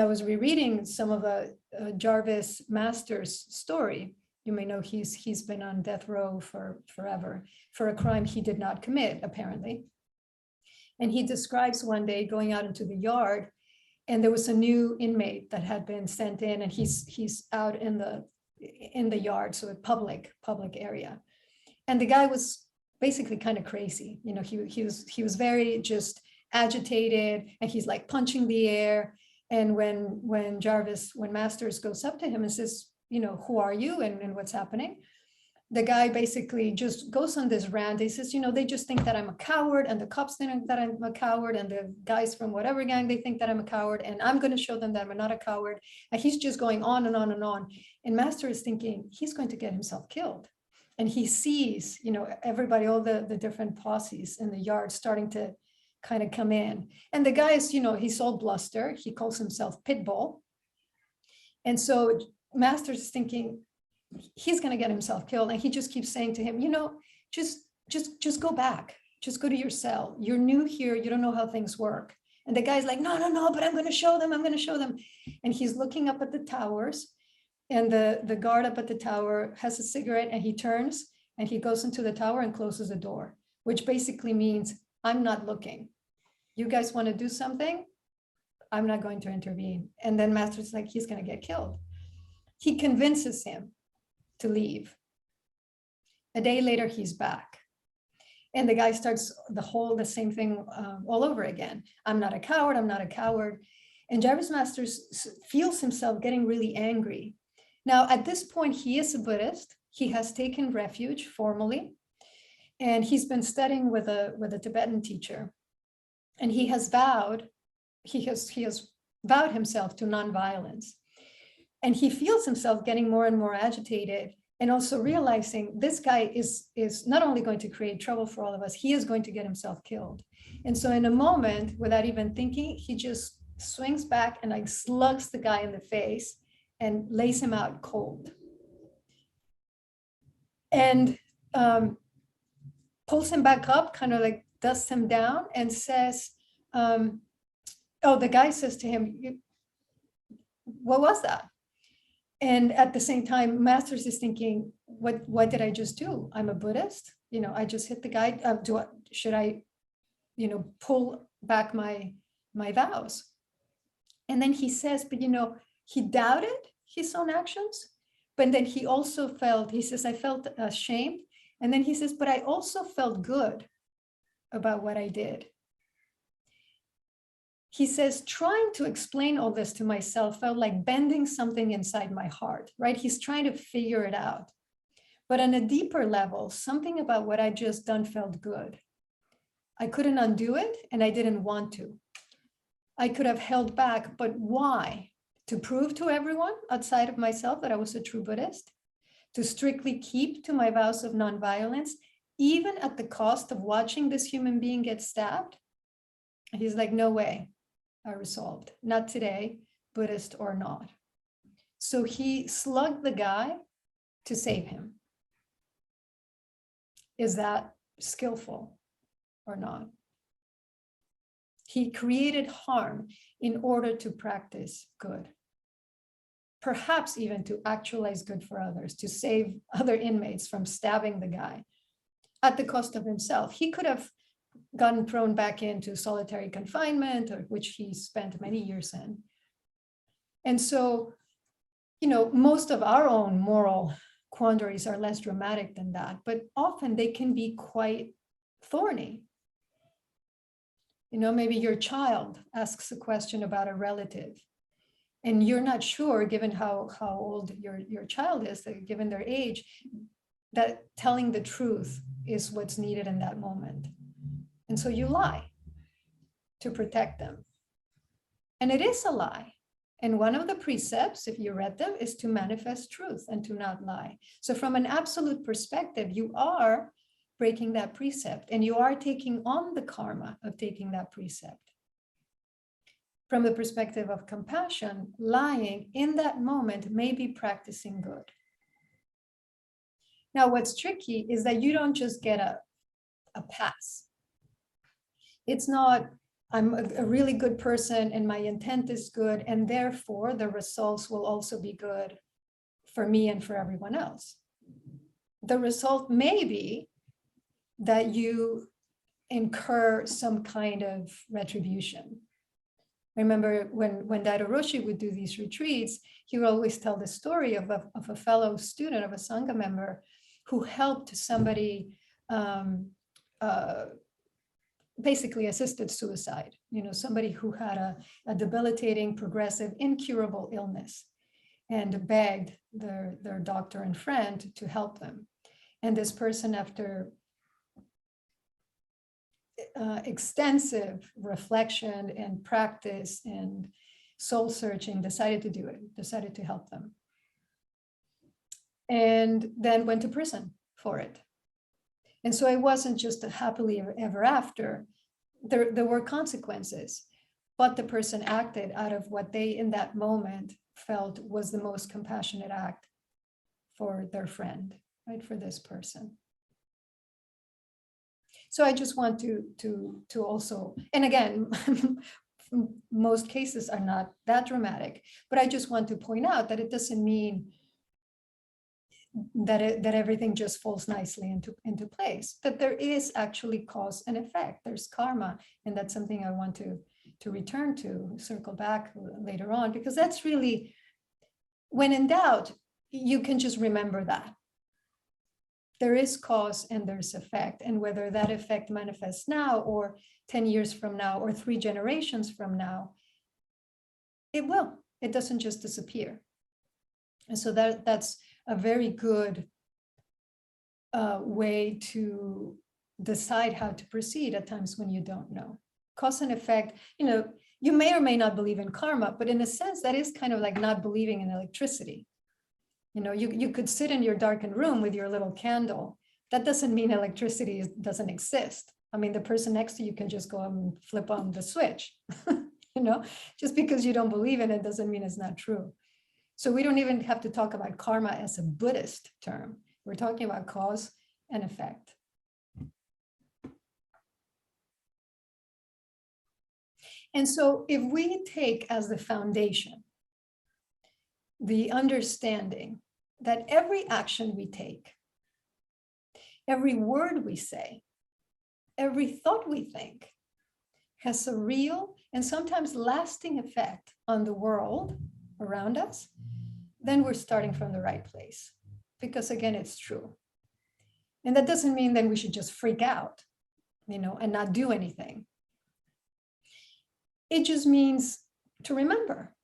I was rereading some of Jarvis Masters' story. You may know he's been on death row for forever for a crime he did not commit, apparently. And he describes one day going out into the yard, and there was a new inmate that had been sent in, and he's out in the yard, so a public area. And the guy was basically kind of crazy. You know, he was very just agitated, and he's like punching the air. And when Masters goes up to him and says, you know, who are you and what's happening? The guy basically just goes on this rant. He says, you know, they just think that I'm a coward, and the cops think that I'm a coward, and the guys from whatever gang, they think that I'm a coward, and I'm going to show them that I'm not a coward. And he's just going on and on and on. And Master is thinking he's going to get himself killed. And he sees, you know, everybody, all the different posses in the yard starting to kind of come in. And the guy is, you know, he's all bluster. He calls himself Pitbull. And so Masters is thinking he's going to get himself killed. And he just keeps saying to him, you know, just go back. Just go to your cell. You're new here. You don't know how things work. And the guy's like, no, but I'm going to show them. I'm going to show them. And he's looking up at the towers. And the guard up at the tower has a cigarette, and he turns and he goes into the tower and closes the door, which basically means I'm not looking. You guys want to do something? I'm not going to intervene. And then Master's like, he's going to get killed. He convinces him to leave. A day later, he's back. And the guy starts the same thing all over again. I'm not a coward. I'm not a coward. And Jarvis Masters feels himself getting really angry. Now, at this point, he is a Buddhist. He has taken refuge formally, and he's been studying with a Tibetan teacher. And he has vowed himself to nonviolence. And he feels himself getting more and more agitated, and also realizing this guy is not only going to create trouble for all of us, he is going to get himself killed. And so in a moment, without even thinking, he just swings back and like slugs the guy in the face and lays him out cold. And pulls him back up, kind of like dusts him down, and says, the guy says to him, what was that? And at the same time, Masters is thinking, what did I just do? I'm a Buddhist. You know, I just hit the guy. Should I, you know, pull back my vows? And then he says, but, you know, he doubted his own actions. But then he also he says, I felt ashamed. And then he says, but I also felt good about what I did. He says, trying to explain all this to myself felt like bending something inside my heart, right? He's trying to figure it out. But on a deeper level, something about what I just done felt good. I couldn't undo it, and I didn't want to. I could have held back, but why? To prove to everyone outside of myself that I was a true Buddhist? To strictly keep to my vows of nonviolence, even at the cost of watching this human being get stabbed? He's like, no way. I resolved, not today, Buddhist or not. So he slugged the guy to save him. Is that skillful or not? He created harm in order to practice good. Perhaps even to actualize good for others, to save other inmates from stabbing the guy at the cost of himself. He could have gotten thrown back into solitary confinement, which he spent many years in. And so, you know, most of our own moral quandaries are less dramatic than that, but often they can be quite thorny. You know, maybe your child asks a question about a relative, and you're not sure, given how old your child is, given their age, that telling the truth is what's needed in that moment. And so you lie to protect them. And it is a lie. And one of the precepts, if you read them, is to manifest truth and to not lie. So from an absolute perspective, you are breaking that precept, and you are taking on the karma of taking that precept. From the perspective of compassion, lying in that moment may be practicing good. Now, what's tricky is that you don't just get a pass. It's not, I'm a really good person and my intent is good, and therefore the results will also be good for me and for everyone else. The result may be that you incur some kind of retribution. I remember when Daido Roshi would do these retreats, he would always tell the story of a fellow student, of a Sangha member, who helped somebody basically assisted suicide, somebody who had a debilitating, progressive, incurable illness, and begged their doctor and friend to help them. And this person, after extensive reflection and practice and soul searching, decided to do it, decided to help them. And then went to prison for it. And so it wasn't just a happily ever after. There were consequences, but the person acted out of what they in that moment felt was the most compassionate act for their friend, right, for this person. So I just want to also, and again, most cases are not that dramatic, but I just want to point out that it doesn't mean that everything just falls nicely into place, that there is actually cause and effect. There's karma, and that's something I want to return to, circle back later on, because that's really, when in doubt, you can just remember that. There is cause and there's effect, and whether that effect manifests now or 10 years from now or 3 generations from now, it will. It doesn't just disappear. And so that's a very good way to decide how to proceed at times when you don't know. Cause and effect, you may or may not believe in karma, but in a sense, that is kind of like not believing in electricity. You could sit in your darkened room with your little candle. That doesn't mean electricity doesn't exist. I mean, the person next to you can just go and flip on the switch. Just because you don't believe in it doesn't mean it's not true. So we don't even have to talk about karma as a Buddhist term. We're talking about cause and effect. And so if we take as the foundation the understanding that every action we take, every word we say, every thought we think has a real and sometimes lasting effect on the world around us, then we're starting from the right place. Because again, it's true. And that doesn't mean then we should just freak out, and not do anything. It just means to remember,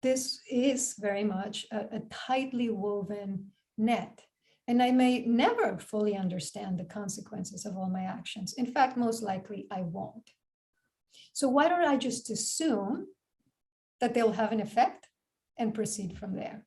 this is very much a tightly woven net. And I may never fully understand the consequences of all my actions. In fact, most likely I won't. So why don't I just assume that they'll have an effect and proceed from there?